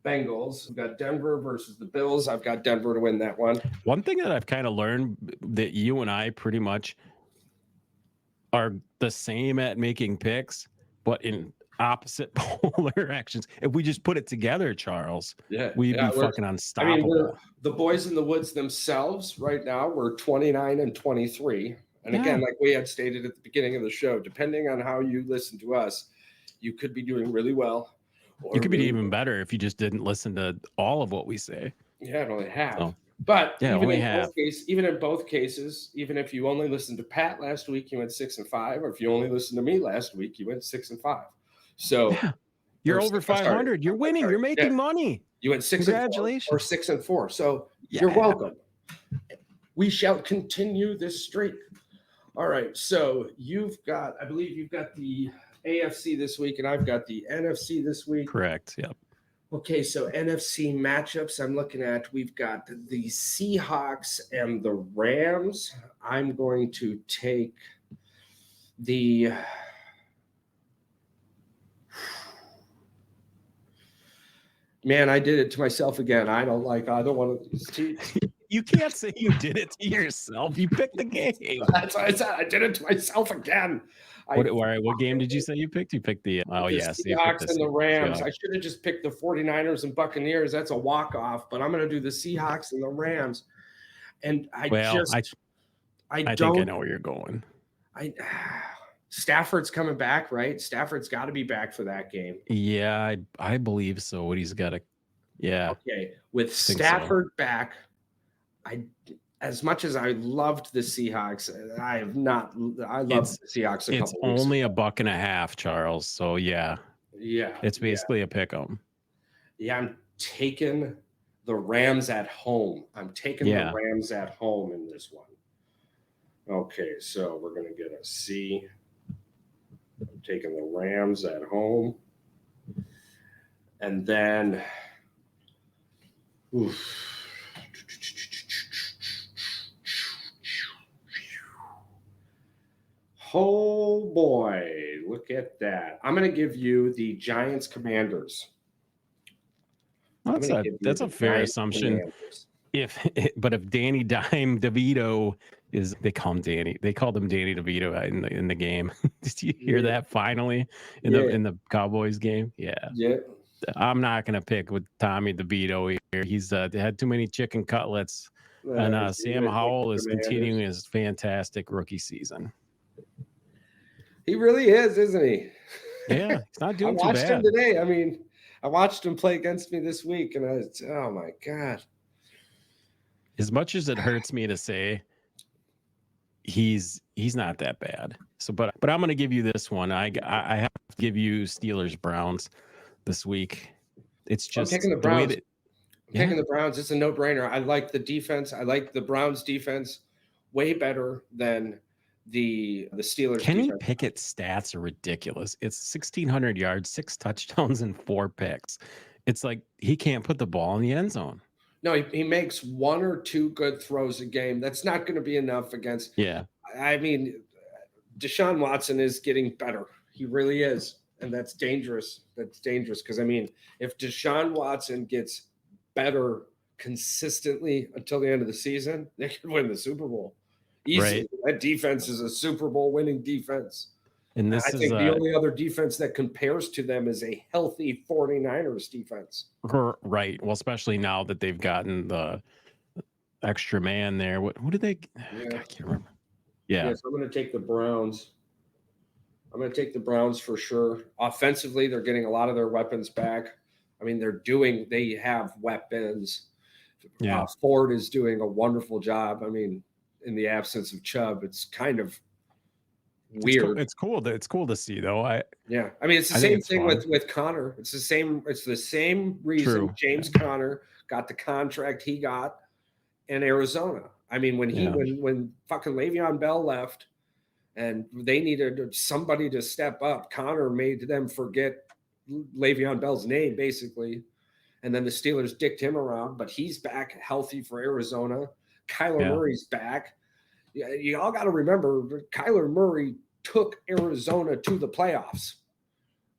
Bengals. We've got Denver versus the Bills. I've got Denver to win that one. One thing that I've kind of learned that you and I pretty much are the same at making picks, but opposite polar actions. If we just put it together, Charles, Yeah, we'd yeah. be fucking I mean, we're unstoppable. the boys in the woods themselves right now. We're 29 and 23. And Yeah. again, like we had stated at the beginning of the show, depending on how you listen to us, you could be doing really well. Or You could be really, even better if you just didn't listen to all of what we say. yeah, only half. So, But yeah, even only in half. both cases, even in both cases, even if you only listened to Pat last week, you went 6-5. Or if you only listened to me last week, you went 6-5. So Yeah. You're or over sorry, 500. You're winning. sorry, You're yeah, making money. you went 6-4 or Congratulations. 6-4. So Yeah. you're welcome. We shall continue this streak. All right. So I believe you've got the AFC this week, and I've got the NFC this week. Correct. Yep. Okay, so NFC matchups I'm looking at, we've got the Seahawks and the Rams. I'm going to take the man, I did it to myself again. I don't want to. You can't say you did it to yourself. You picked the game. That's what I said. I did it to myself again. What game did you say you picked? You picked the Seahawks and the Rams. Seahawks. I should have just picked the 49ers and Buccaneers. That's a walk-off, but I'm going to do the Seahawks and the Rams. And I think I know where you're going. Stafford's coming back, right? Stafford's got to be back for that game. Yeah, I believe so. What he's got to, yeah. Okay, with Stafford back, as much as I loved the Seahawks, I loved the Seahawks. It's only $1.50, Charles. So yeah, it's basically a pick 'em. Yeah, I'm taking the Rams at home. I'm taking the Rams at home in this one. Okay, so we're gonna get a C. I'm taking the Rams at home, and then. Oof. Oh boy, look at that. I'm going to give you the Giants Commanders. That's a fair assumption. But if Danny Dime DeVito they call him Danny DeVito in the game. Did you hear that finally in the Cowboys game? Yeah. I'm not going to pick with Tommy DeVito here. He's had too many chicken cutlets. And Sam Howell is continuing his fantastic rookie season. He really is, isn't he? Yeah, he's not doing too bad. I watched him today. I mean, I watched him play against me this week, and oh my God. As much as it hurts me to say, he's not that bad. So, but I'm going to give you this one. I have to give you Steelers Browns this week. It's just I'm taking the Browns. Taking the Browns. It's a no-brainer. I like the defense. I like the Browns defense way better than the Steelers. Kenny Pickett's stats are ridiculous. It's 1,600 yards, 6 touchdowns, and 4 picks. It's like he can't put the ball in the end zone. No, he makes 1 or 2 good throws a game. That's not going to be enough against. Yeah. I mean, Deshaun Watson is getting better. He really is. And that's dangerous. That's dangerous because, I mean, if Deshaun Watson gets better consistently until the end of the season, they could win the Super Bowl. Easily. Right. That defense is a Super Bowl winning defense. And I think the only other defense that compares to them is a healthy 49ers defense. Right. Well, especially now that they've gotten the extra man there. What did they? I can't remember. Yeah. So I'm going to take the Browns. I'm going to take the Browns for sure. Offensively, they're getting a lot of their weapons back. I mean, they have weapons. Yeah. Ford is doing a wonderful job. I mean, in the absence of Chubb, it's kind of weird. It's cool to see though. I mean, it's the same thing with Connor. It's the same reason. True. James Conner got the contract he got in Arizona. I mean, when fucking Le'Veon Bell left and they needed somebody to step up, Connor made them forget Le'Veon Bell's name basically. And then the Steelers dicked him around, but he's back healthy for Arizona. Kyler Murray's back. You all got to remember, Kyler Murray took Arizona to the playoffs,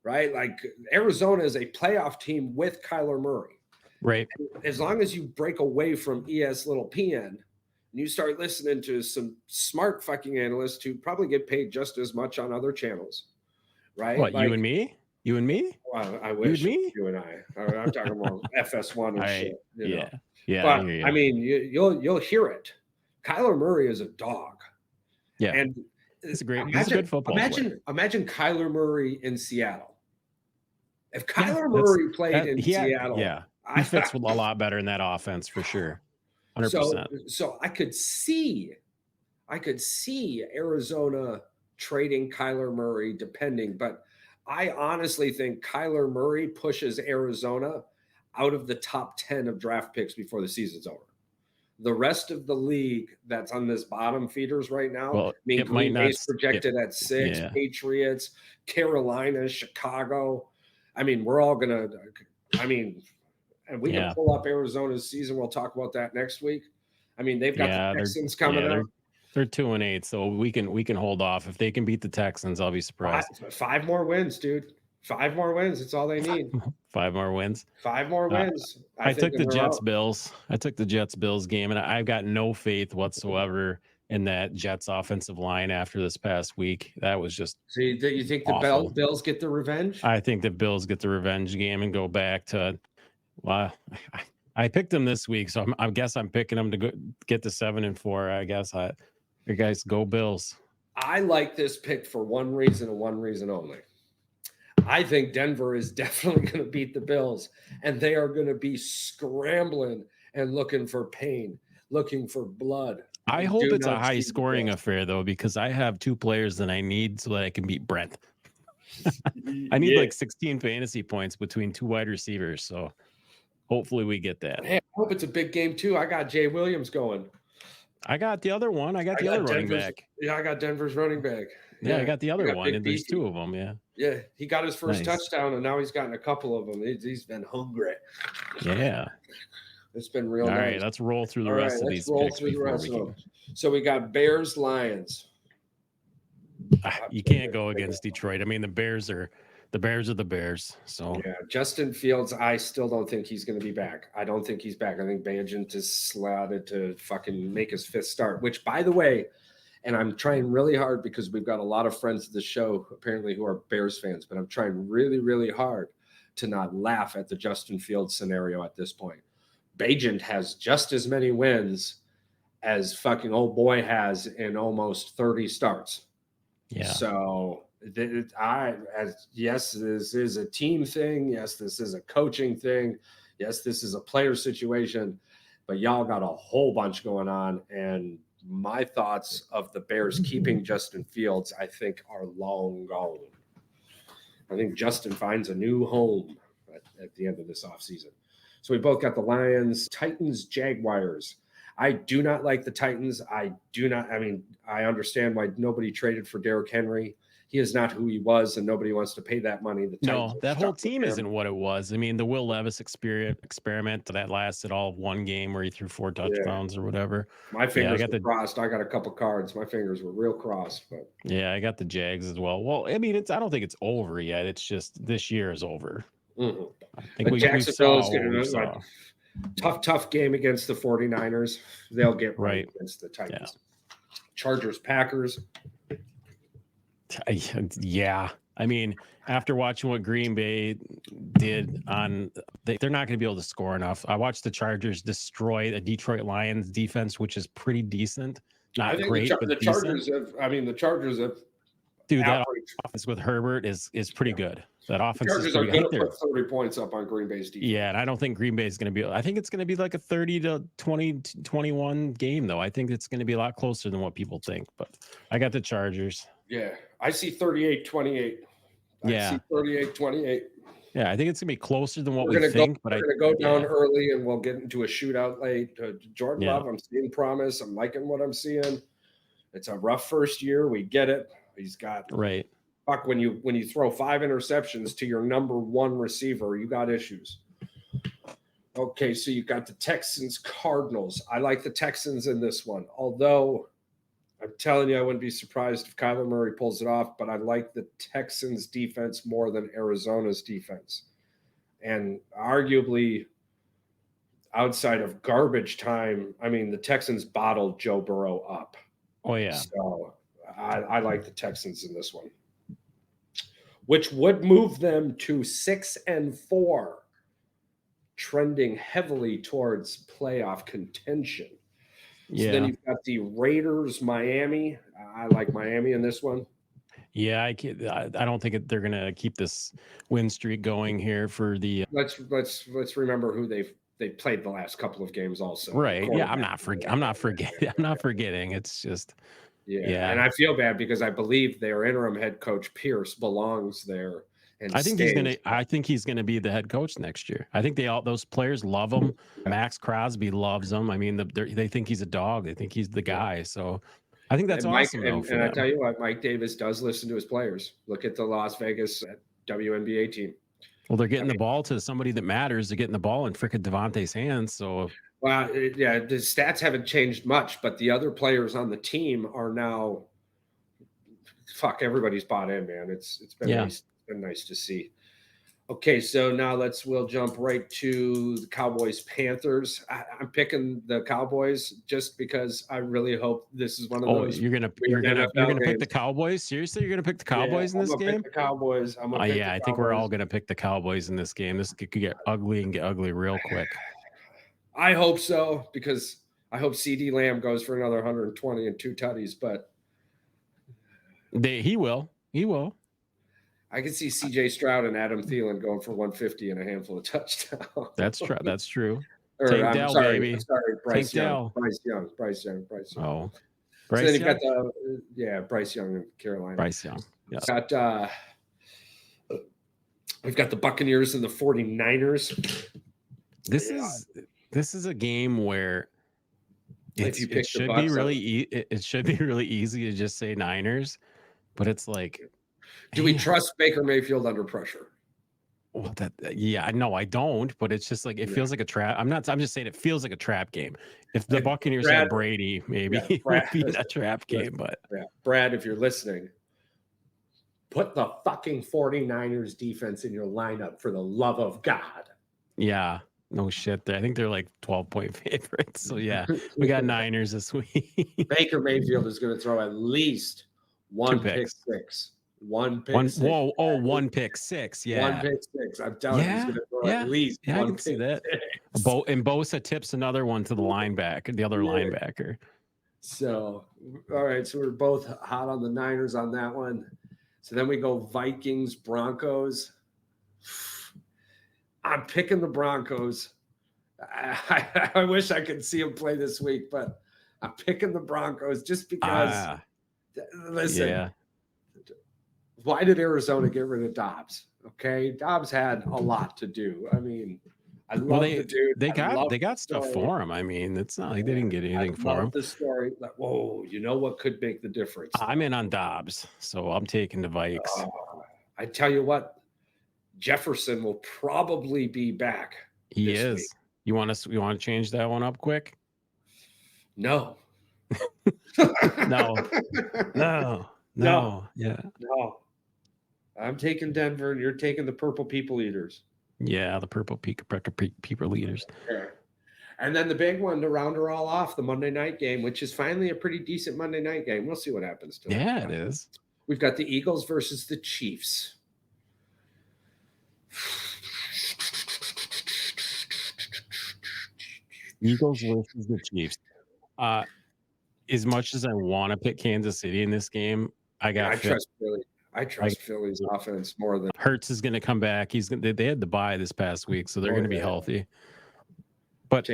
right? Like Arizona is a playoff team with Kyler Murray. Right. And as long as you break away from ES little PN and you start listening to some smart fucking analysts who probably get paid just as much on other channels, right? What, you and me? You and me? Well, I You and wish it was me? you and I'm talking about FS1 and I shit, you know. yeah. Yeah, I But hear I you. mean, you'll hear it. Kyler Murray is a dog, Yeah. and He's a good football player. imagine Kyler Murray in Seattle. If Yeah, Kyler Murray played that in he had Seattle, yeah. He fits a lot better in that offense for sure. so 100%. so I could see Arizona trading Kyler Murray depending, but I honestly think Kyler Murray pushes Arizona out of the top 10 of draft picks before the season's over. The rest of the league that's on this bottom feeders right now, I Well, mean, it might Green not Bay's projected at 6, yeah. Patriots, Carolina, Chicago. I mean, we're all gonna. I mean, and we can Yeah. pull up Arizona's season. We'll talk about that next week. I mean, they've got the Yeah, Texans coming up. they're 2-8, so we can hold off. If they can beat the Texans, I'll be Five, surprised. 5 more wins, dude. 5 more wins. That's all they need. 5 more wins. 5 more wins. I I think, took and the they're Jets out. Bills. I took the Jets Bills game, and I've got no faith whatsoever in that Jets offensive line after this past week. That was just So you think the awful. Bills get the revenge? I think the Bills get the revenge game and go back to well, I picked them this week, so I guess I'm picking them to get to 7-4. I guess you guys go Bills. I like this pick for one reason and one reason only. I think Denver is definitely going to beat the Bills, and they are going to be scrambling and looking for pain, looking for blood. I hope Do it's a not high see the scoring Bills. affair though, because I have 2 players that I need so that I can beat Brent. I need Yeah. like 16 fantasy points between 2 wide receivers, so hopefully we get that. Hey, I hope it's a big game too. I got Jay Williams going. I got the other one. I got the other running back. Yeah, I got Denver's running back. Yeah, I got the other got one, Big and there's Beefy. 2 of them. Yeah, Yeah, he got his first nice. touchdown, and now he's gotten a couple of them. He's been hungry. Yeah. It's been real All nice. right, let's roll through the All rest right, of let's these roll picks through the before rest we of can. them. So we got Bears, Lions. You can't go against Detroit. I mean, the Bears are the Bears. So Yeah, Justin Fields, I still don't think he's going to be back. I don't think he's back. I think Bagent is slotted to fucking make his 5th start, which, by the way, and I'm trying really hard because we've got a lot of friends of the show apparently who are Bears fans, but I'm trying really, really hard to not laugh at the Justin Fields scenario at this point. Bagent has just as many wins as fucking old boy has in almost 30 starts. yeah. So yes, this is a team thing. Yes, this is a coaching thing. Yes, this is a player situation. But y'all got a whole bunch going on. And my thoughts of the Bears keeping Justin Fields, I think, are long gone. I think Justin finds a new home at the end of this offseason. So we both got the Lions, Titans, Jaguars. I do not like the Titans. I understand why nobody traded for Derrick Henry. He is not who he was, and nobody wants to pay that money. The Titans No, that whole stuck with team him. isn't what it was. I mean, the Will Levis experiment that lasted all of 1 game where he threw 4 touchdowns or whatever. My fingers got were crossed. I got a couple cards. My fingers were real crossed. But Yeah, I got the Jags as well. Well, I mean, I don't think it's over yet. It's just this year is over. mhm. I think But we Jacksonville is saw getting what we a saw. tough game against the 49ers. They'll get right against the Titans. Chargers, Packers. Yeah. I mean, after watching what Green Bay did they're not going to be able to score enough. I watched the Chargers destroy the Detroit Lions defense, which is pretty decent. Not great, but the decent. The Chargers have. Dude, that offense with Herbert is pretty good. That offense Chargers is pretty are going good. to put 30 points up on Green Bay's defense. Yeah, and I don't think Green Bay is going to be. I think it's going to be like a 30 to 20, 21 game, though. I think it's going to be a lot closer than what people think. But I got the Chargers. Yeah, I see 38-28. Yeah. I see 38-28. Yeah, I think it's going to be closer than what we think. But we're going to go down early, and we'll get into a shootout late. Jordan Love, I'm seeing promise. I'm liking what I'm seeing. It's a rough first year. We get it. He's got right. Fuck, when you throw 5 interceptions to your number 1 receiver, you got issues. Okay, so you got the Texans, Cardinals. I like the Texans in this one, although I'm telling you, I wouldn't be surprised if Kyler Murray pulls it off, but I like the Texans defense more than Arizona's defense. And arguably, outside of garbage time, I mean, the Texans bottled Joe Burrow up. Oh, yeah. So I like the Texans in this one. which would move them to 6-4, trending heavily towards playoff contention. So then Yeah. you've got the Raiders, Miami. I like Miami in this one. Yeah, I don't think they're gonna keep this win streak going here for the Let's remember who they've played the last couple of games also. right. Yeah, I'm not Quarterback. I'm not forgetting. It's just Yeah, and yeah. I feel bad because I believe their interim head coach Pierce belongs there and stays. I think he's gonna be the head coach next year. I think those players love him. Yeah, Max Crosby loves him. I mean, they think he's a dog. They think he's the yeah. guy. So I think that's And Mike awesome though for and I tell them. you what, Mike Davis does listen to his players. Look at the Las Vegas WNBA team. Well, they're I getting the mean, ball to somebody that matters. They're getting the ball in frickin' Devontae's hands. So well, yeah, the stats haven't changed much, but the other players on the team are now everybody's bought in, man. It's been yeah. nice. It's been nice to see. Okay, so now we'll jump right to the Cowboys Panthers. I'm picking the Cowboys just because I really hope this is one of Oh, those you're weird gonna NFL pick the games. Cowboys? Seriously, you're gonna pick the Yeah, Cowboys in I'm this gonna pick game? the Cowboys. I'm gonna pick Yeah, the I think we're Cowboys. all gonna pick the Cowboys in this game. This could get ugly and get ugly real quick. I hope so because I hope CD Lamb goes for another 120 and 2 tutties, but He will. He will. I can see CJ Stroud and Adam Thielen going for 150 and a handful of touchdowns. That's true. That's true. Or Tank Dell, baby. Tank Bryce Young. Dell. Bryce Young. Oh, So then Bryce you've got Young. Bryce Young in Carolina. Bryce Young. Yeah. We've got the Buccaneers and the 49ers. This is a game where If you it pick the should be Bucks, really it should be really easy to just say Niners, but it's like, do we man, trust Baker Mayfield under pressure? well, yeah, no, I don't, but it's just like it feels like a trap. I'm just saying it feels like a trap game. If the Buccaneers had Brady, maybe it would be a trap game, but Brad, if you're listening, put the fucking 49ers defense in your lineup for the love of God. yeah, no shit. I think they're like 12-point favorites. So yeah, we got Niners this week. Baker Mayfield is going to throw at least one pick six. One pick six. Whoa, one pick six. Yeah. One pick six. I'm telling you, he's going to throw at least one I can see that. And Bosa tips another one to the linebacker, the other linebacker. So, all right. So we're both hot on the Niners on that one. So then we go Vikings, Broncos. I'm picking the Broncos. I wish I could see them play this week, but I'm picking the Broncos just because. Listen. Yeah. Why did Arizona get rid of Dobbs? Okay, Dobbs had a lot to do. I mean, I love the dude. They got stuff for him. I mean, it's not like they didn't get anything for him. The story, like, whoa, you know what could make the difference? I'm in on Dobbs, so I'm taking the Vikes. I tell you what, Jefferson will probably be back. He is. Week. You want to change that one up quick? No. No. Yeah. No. I'm taking Denver, and you're taking the Purple People Eaters. Yeah, the Purple People Eaters. Okay. And then the big one to round her all off, the Monday night game, which is finally a pretty decent Monday night game. We'll see what happens to it. Yeah, it is. We've got the Eagles versus the Chiefs. Eagles versus the Chiefs. As much as I want to pick Kansas City in this game, I trust Philly. I trust Philly's offense more than Hurts is going to come back. They had the bye this past week, so they're going to be healthy. But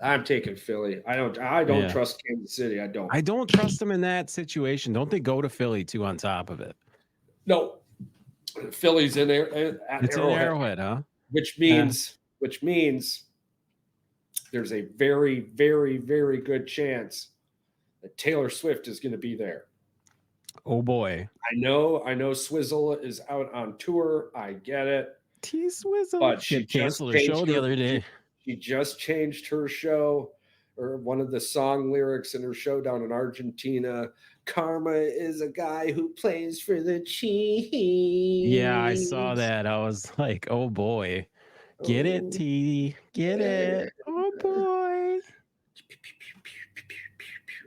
I'm taking Philly. I don't trust Kansas City. I don't trust them in that situation. Don't they go to Philly too on top of it? No. Philly's in there. It's in Arrowhead, huh? Which means there's a very, very, very good chance that Taylor Swift is going to be there. Oh boy. I know Swizzle is out on tour. I get it. T-Swizzle. But she canceled her show the other day. She just changed her show, or one of the song lyrics in her show down in Argentina. Karma is a guy who plays for the Chiefs. Yeah, I saw that. I was like, oh boy. Get it, T. Get it. Oh boy.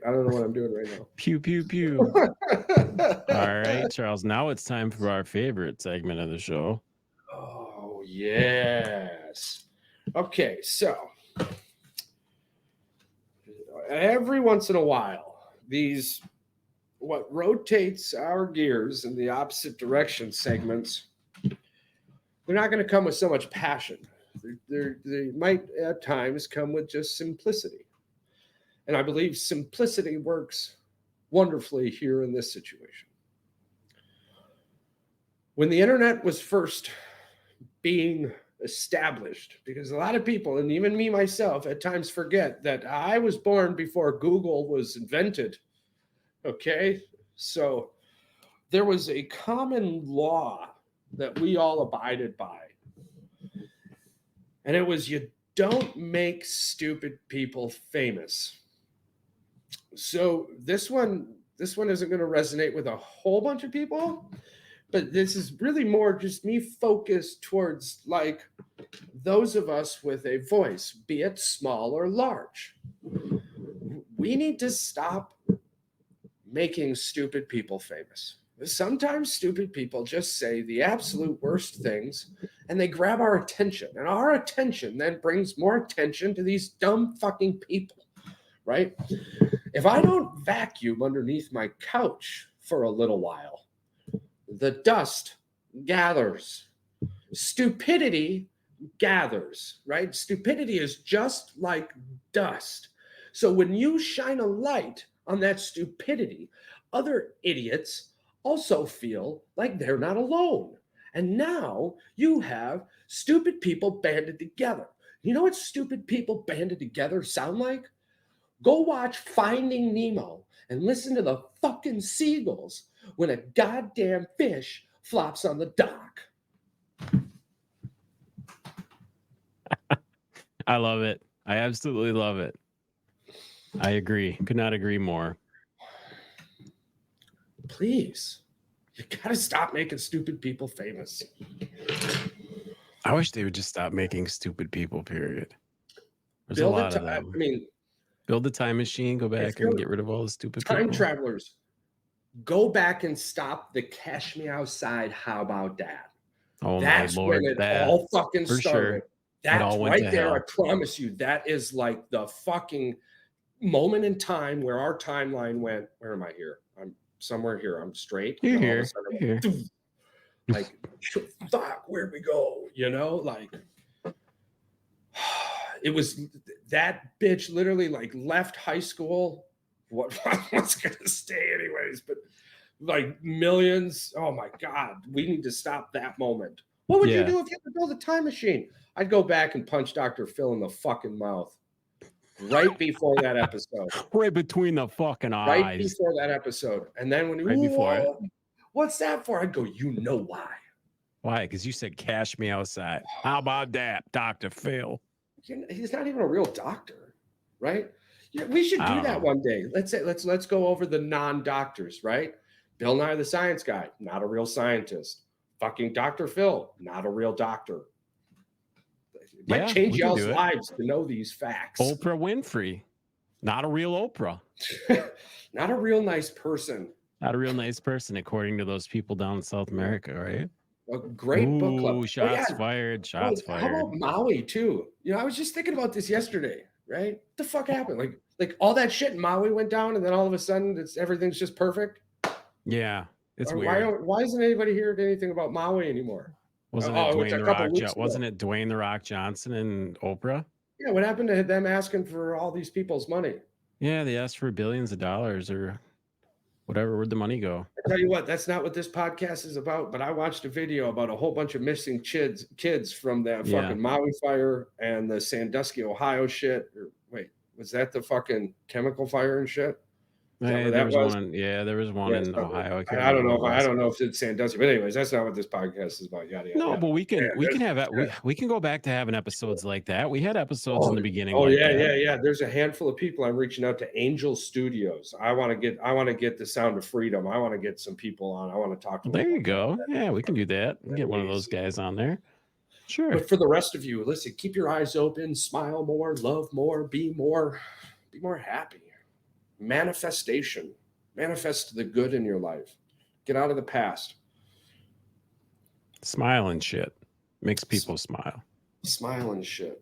I don't know what I'm doing right now. Pew, pew, pew. All right, Charles. Now it's time for our favorite segment of the show. Oh, yes. Okay, so every once in a while, these what rotates our gears in the opposite direction segments, they're not going to come with so much passion. They might at times come with just simplicity. And I believe simplicity works wonderfully here in this situation. When the internet was first being established, because a lot of people, and even me myself, at times forget that I was born before Google was invented. Okay, so there was a common law that we all abided by, and it was you don't make stupid people famous. So this one isn't going to resonate with a whole bunch of people, but this is really more just me focused towards like those of us with a voice, be it small or large. We need to stop making stupid people famous. Sometimes stupid people just say the absolute worst things and they grab our attention, and our attention then brings more attention to these dumb fucking people, right? If I don't vacuum underneath my couch for a little while, the dust gathers. Stupidity gathers, right? Stupidity is just like dust. So when you shine a light on that stupidity, other idiots also feel like they're not alone. And now you have stupid people banded together. You know what stupid people banded together sound like? Go watch Finding Nemo and listen to the fucking seagulls when a goddamn fish flops on the dock. I love it. I absolutely love it. I agree. Could not agree more. Please, you gotta stop making stupid people famous. I wish they would just stop making stupid people, period. There's Build a lot of I them. mean, Build the time machine, go back and get rid of all the stupid time people. travelers, go back and stop the Cash Me Outside. How about that? Oh That's my Lord, when it that all fucking for started. sure. That's all went right to there. hell. I promise you, that is like the fucking moment in time where our timeline went. Where am I here? I'm somewhere here. I'm straight. You're and all of a here. sudden You're I'm here. like, fuck, where'd we go? You know, like it was that bitch literally like left high school. What was gonna stay anyways? But like millions. Oh my God, we need to stop that moment. What would you do if you could build a time machine? I'd go back and punch Dr. Phil in the fucking mouth right before that episode. Right between the fucking eyes. Right before that episode. And then when right before it. What's that for? I'd go, you know why? Why? Because you said cash me outside. How about that, Dr. Phil? He's not even a real doctor, right? Yeah, we should do that one day. Let's go over the non-doctors, right? Bill Nye the Science Guy, not a real scientist. Fucking Dr. Phil, not a real doctor. It might change y'all's lives to know these facts. Oprah Winfrey, not a real Oprah. Not a real nice person. Not a real nice person, according to those people down in South America, right? A great book club. Shots fired. Shots fired. How about Maui too? You know, I was just thinking about this yesterday, right? What the fuck happened? Like all that shit in Maui went down, and then all of a sudden everything's just perfect. Yeah, it's weird. Why isn't anybody hearing anything about Maui anymore? Wasn't it Dwayne the Rock Johnson and Oprah? Yeah, what happened to them asking for all these people's money? Yeah, they asked for billions of dollars or whatever. Where'd the money go? I tell you what, that's not what this podcast is about. But I watched a video about a whole bunch of missing kids from that fucking Maui fire and the Sandusky, Ohio shit. Or, wait, was that the fucking chemical fire and shit? There was one in Ohio. I don't know if it's Sandusky, but anyways, that's not what this podcast is about. Yada, yada, no, yada. but we can have it. We can go back to having episodes like that. We had episodes in the beginning. Yeah. There's a handful of people I'm reaching out to. Angel Studios. I want to get the Sound of Freedom. I want to get some people on. I want to talk to them. There you go. Yeah, we can do that. Get one of those guys on there. Sure. But for the rest of you, listen, keep your eyes open, smile more, love more, be more happy. manifestation. Manifest the good in your life. Get out of the past. Smile and shit makes people smile. Smile and shit.